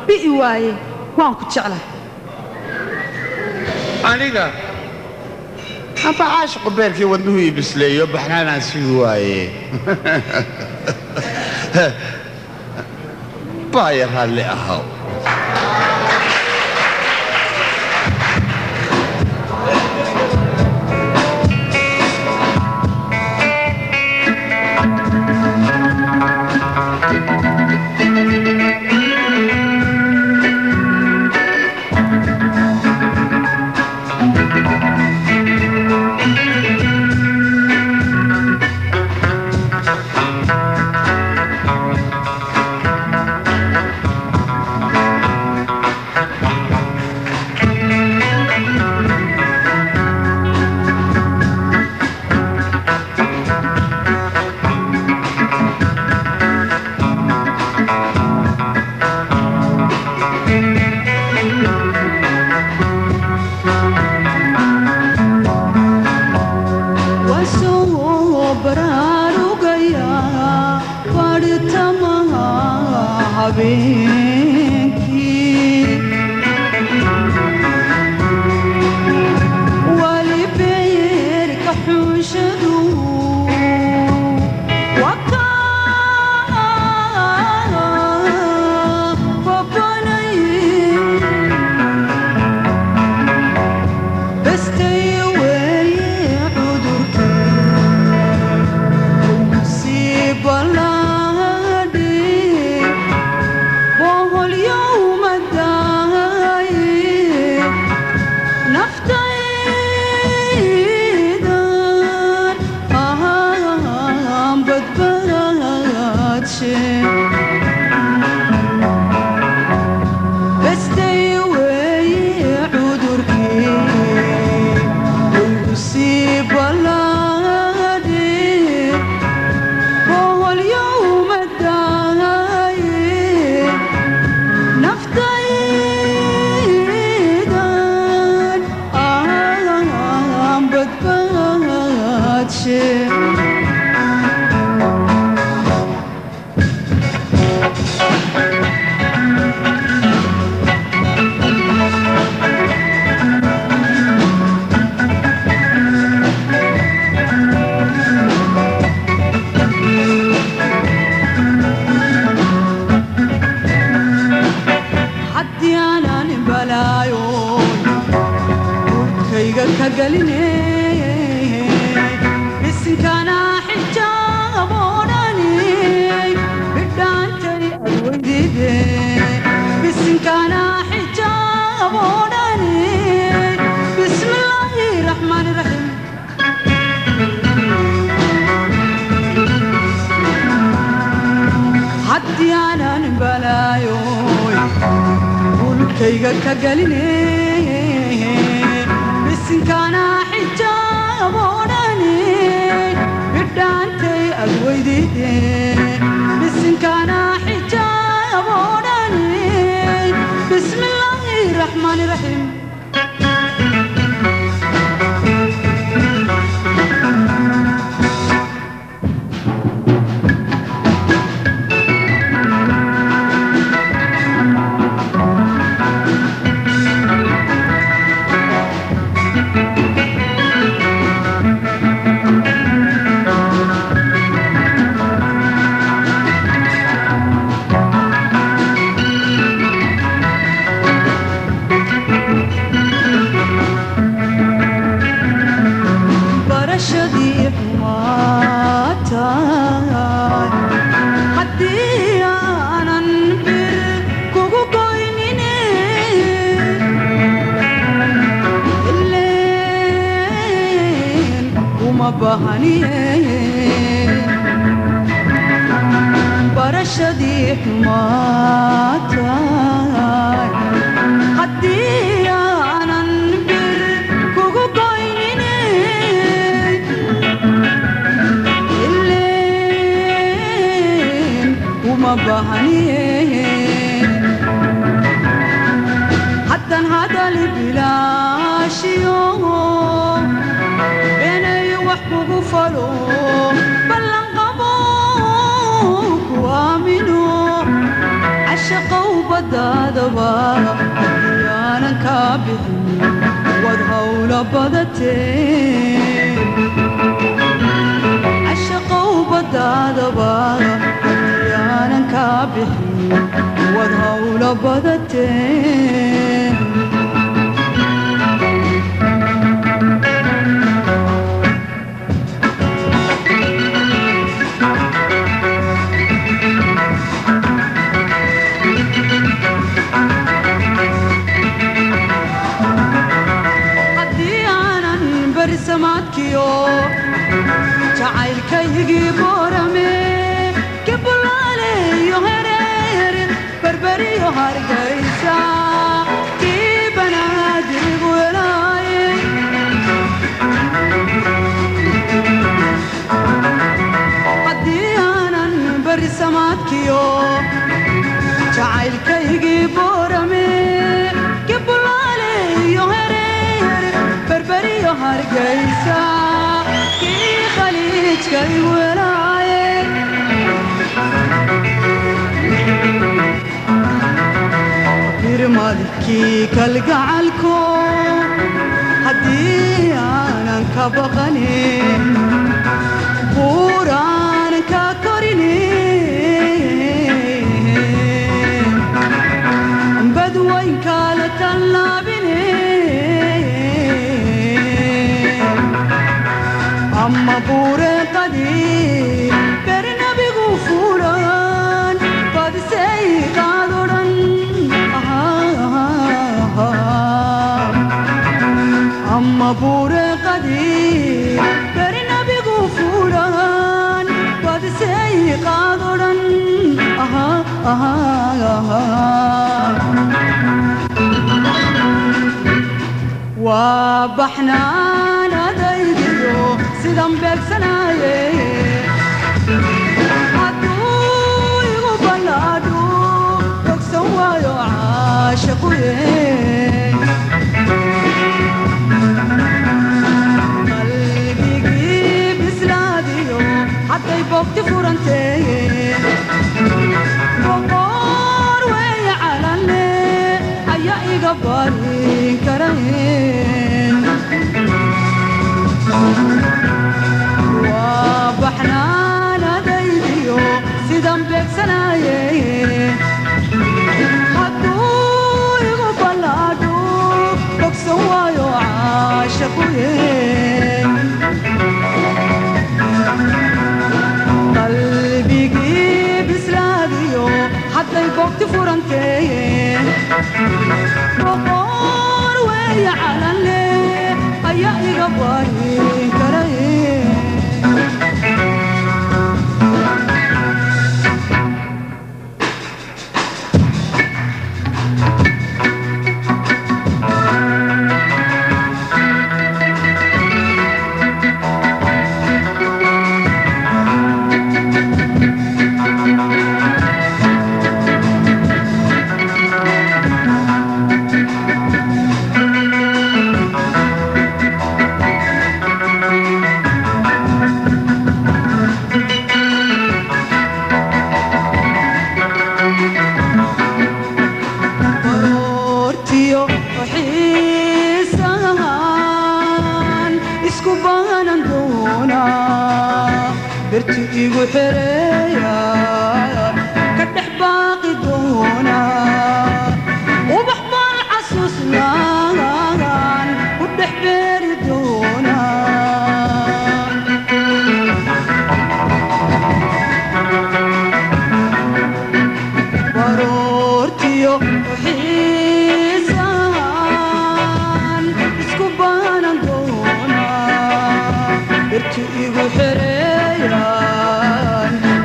بيواي وانكو تشعله أنا أبا عاشق بيركي ودنه يبسلي يبحنا سواي باير هاللي أهو badadaba yaanan ka bixin wad hawla badatee ashaqow badadaba yaanan ka bixin wad hawla badatee jacaylkaygii boorame kibulaale iyo hereer berberiyo hargaysa kii banaadir welaaye haddii aanan beri samaadkiyo jacaylkaygii boorame kibulaale iyo hereer berberiyo hargaysa kay welaaye birmadkii kalgacalko haddii aanan ka baqanin buuraan ka korinin badwaynka la tallaabinin amma buure qadii bernabigu fuulan badisay qaadoran amma buure qadii bernabigu fuulan badisay qaadoran waa baxnaan adaygiyo sidan beegsanaye hadduu igu ballaadhu bogsan waayo caashaquye qalbigii bislaadiyo hadday bogti furantee boqor weeye calanle ayaa iga barin karayn وبحنان ديديو سيدان بيكسنايه حدو يغبلادو بكسوايو عاشقويه قلبي بسلاديو حتى يبوكتي فرنتيه بقور ويا على الليل أيا يغباري كرايه برتقي حريا كدح باقي دونا وبحضر عسوسنا ودح بيري دونا ورورتيو وحيسان اسكوبانا دونا برتقي حريا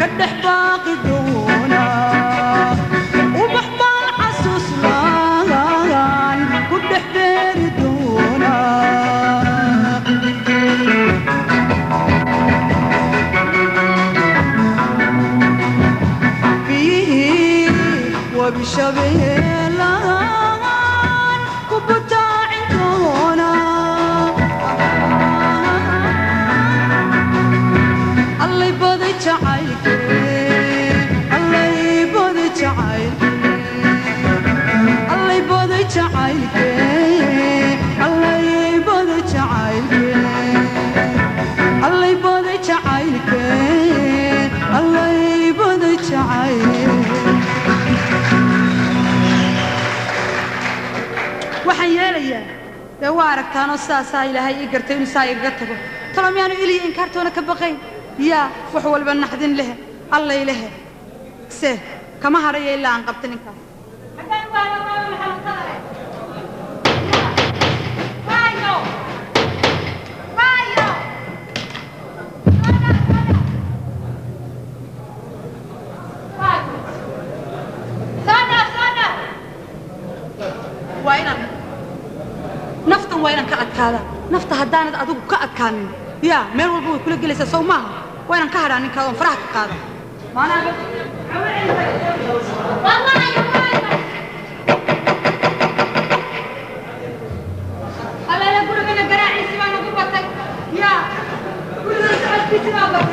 كدح باقي دونا وبحضر عسوس لاغان كدح بيري دونا فيه وبشبه لاغان كبتاعي دونا الله يبضي تعايك الله يبضي تعايك يا وارك كانوا ساسا إلى هاي قرتين ساي قرتبه ترى ميانو إلي إن كرتونا كبقين يا وحول بنحدين له الله إله سه كما هري إلا عن قبتنك نفط وين كأكاذا نفط هدانة أدوك كأكان يا مير والبوي كل جلسة صومها وين كهراني كذا فرح كذا ما أنا والله يا ألا لا أقول أنا قراعي سوانا قبتك يا كل ساعة في سواك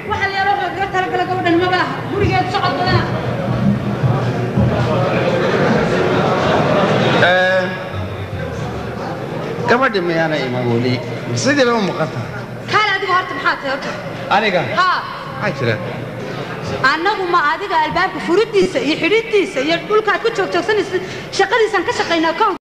واحد يا رجل قلت لك لقول أنا ما بها مريض صعد لنا gabadhi miyaana iman weli sidii loo muuqata kaal adigu horta maxaa tahay horta aniga ha maxay jira annagu ma adiga albaabka furidiisa iyo xidhiidhiisa iyo dhulka aad ku joogjoogsanaysa shaqadiisan ka shaqaynaa